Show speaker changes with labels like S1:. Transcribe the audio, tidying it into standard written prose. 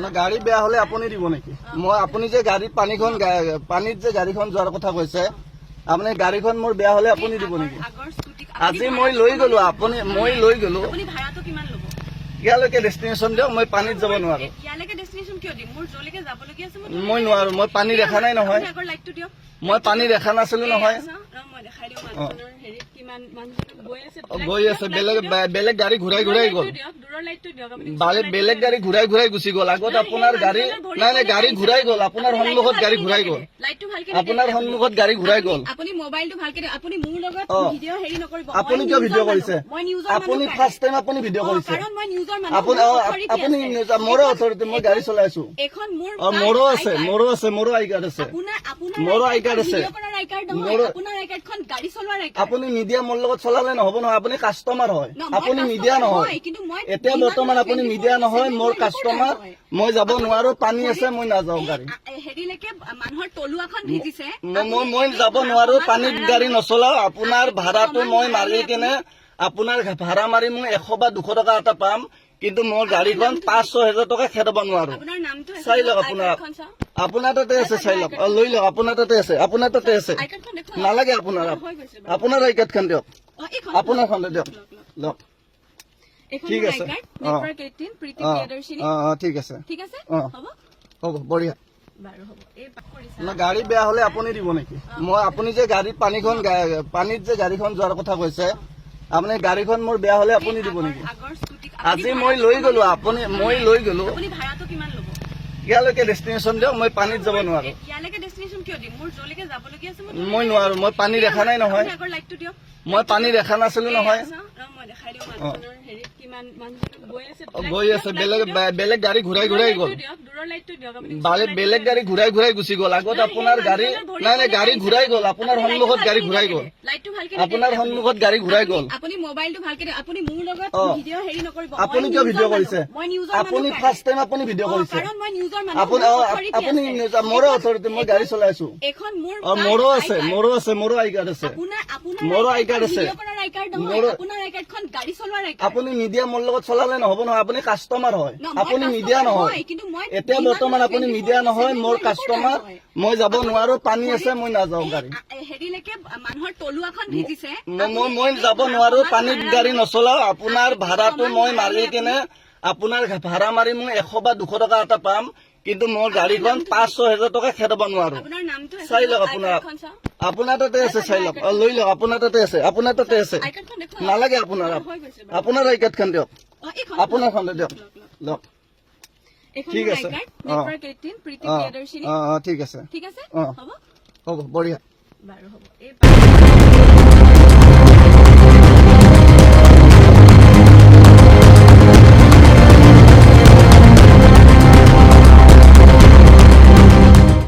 S1: না গাড়ী বেয়া হলে আপুনি দিব নেকি? মই আপুনি যে গাড়ীত পানীত যে গাড়ীখন যোৱাৰ কথা কৈছে, আপুনি গাড়ীখন মোৰ বেয়া হলে আপুনি দিব নেকি? আজি মই লৈ গলো, মই লৈ গলো ইয়ালৈকে ডেষ্টিনেশ্যন দিয়ক, মই পানীত যাব নোৱাৰো। মই নোৱাৰো, মই পানী দেখা নাই নহয়, মই পানী দেখা নাছিলো নহয়। গৈ আছে বেলেগ গাড়ী ঘূৰাই ঘূৰাই গ'ল, বেলেগ গাড়ী ঘূৰাই ঘূৰাই গুচি গ'ল। আগত আপোনাৰ গাড়ী নাই গাড়ী ঘূৰাই গ'ল, আপোনাৰ সন্মুখত গাড়ী ঘূৰাই গ'ল, আপোনাৰ সন্মুখত গাড়ী ঘূৰাই গ'ল। আপুনি কিয় ভিডিঅ' কৰিছে? আপুনি ফাৰ্ষ্ট টাইম আপুনি ভিডিঅ' কৰিছে। আপুনি মোৰো অথৰিটি, মই গাড়ী চলাইছো, মোৰো আছে, মোৰো আই কাৰ্ড আছে, মোৰো আই কাৰ্ড আছে। আপুনি মিডিয়া মোৰ লগত চলালে নহব নহয়, আপুনি কাষ্টমাৰ হয়, আপুনি মিডিয়া নহয়। এতিয়া বৰ্তমান আপুনি মিডিয়া নহয়, মোৰ কাষ্টমাৰ। মই যাব নোৱাৰো, পানী আছে, মই নাযাওঁ গাড়ী। মই যাব নোৱাৰো, পানীত গাড়ী নচলাও। আপোনাৰ ভাড়াটো মই মাৰি কেনে আপোনাৰ ভাড়া মাৰি মই 100 বা 200 টকা এটা পাম, কিন্তু মোৰ গাড়ীখন 500-6,000 টকা খেদাব নোৱাৰো। চাই লওক, আপোনাৰ তাতে আছে, চাই লওক, লৈ লওক, আপোনাৰ তাতে আছে, আপোনাৰ তাতে আছে। নালাগে আপোনাৰ আই কাৰ্ডখন দিয়ক, আপোনাৰখন দিয়ক, লওক। ঠিক আছে, ঠিক আছে, হ'ব, বঢ়িয়া। না গাড়ী বেয়া হলে আপুনি দিব নেকি? মই আপুনি যে গাড়ীত পানীত যে গাড়ীখন যোৱাৰ কথা কৈছে, আপুনি গাড়ীখন মোৰ বেয়া হলে আপুনি দিব নেকি? আজি মই লৈ গলো, মই লৈ গলো ইয়ালৈকে ডেষ্টিনেশ্যন দিয়ক, মই পানীত যাব নোৱাৰো। মই নোৱাৰো, মই পানী দেখা নাই নহয়, মই পানী দেখা নাছিলো নহয়। গৈ আছে বেলেগ গাড়ী ঘূৰাই ঘূৰাই গ'ল, বেলেগ গাড়ী ঘূৰাই ঘূৰাই গুচি গ'ল। আগত আপোনাৰ গাড়ী নাই গাড়ী ঘূৰাই গ'ল, আপোনাৰ সন্মুখত গাড়ী ঘূৰাই গ'ল, আপোনাৰ সন্মুখত গাড়ী ঘূৰাই গ'ল। আপুনি কিয় ভিডিঅ' কৰিছে? আপুনি ফাৰ্ষ্ট টাইম আপুনি ভিডিঅ' কৰিছে। আপুনি মোৰো অথৰিটি, মই গাড়ী চলাইছো, মোৰো আছে, মোৰো আই কাৰ্ড আছে, মোৰো আই কাৰ্ড আছে। আপুনি মিডিয়া মোৰ লগত চলালে নহব নহয়, আপুনি কাষ্টমাৰ হয়, আপুনি মিডিয়া নহয়। এতিয়া বৰ্তমান আপুনি মিডিয়া নহয়, মোৰ কাষ্টমাৰ। মই যাব নোৱাৰো, পানী আছে, মই নাযাওঁ গাড়ী। মই যাব নোৱাৰো, পানীত গাড়ী নচলাও। আপোনাৰ ভাড়াটো মই মাৰি কেনে আপোনাৰ ভাড়া মাৰি মই 100 বা 200 টকা এটা পাম, কিন্তু মোৰ গাড়ীখন 500-6,000 টকা খেদাব নোৱাৰো। চাই লওক, আপোনাৰ তাতে আছে, চাই লওক, লৈ লওক, আপোনাৰ তাতে আছে, আপোনাৰ তাতে আছে। নালাগে আপোনাৰ আই কাৰ্ডখন দিয়ক, আপোনাৰখন দিয়ক, লওক। ঠিক আছে, ঠিক আছে, হ'ব, বঢ়িয়া।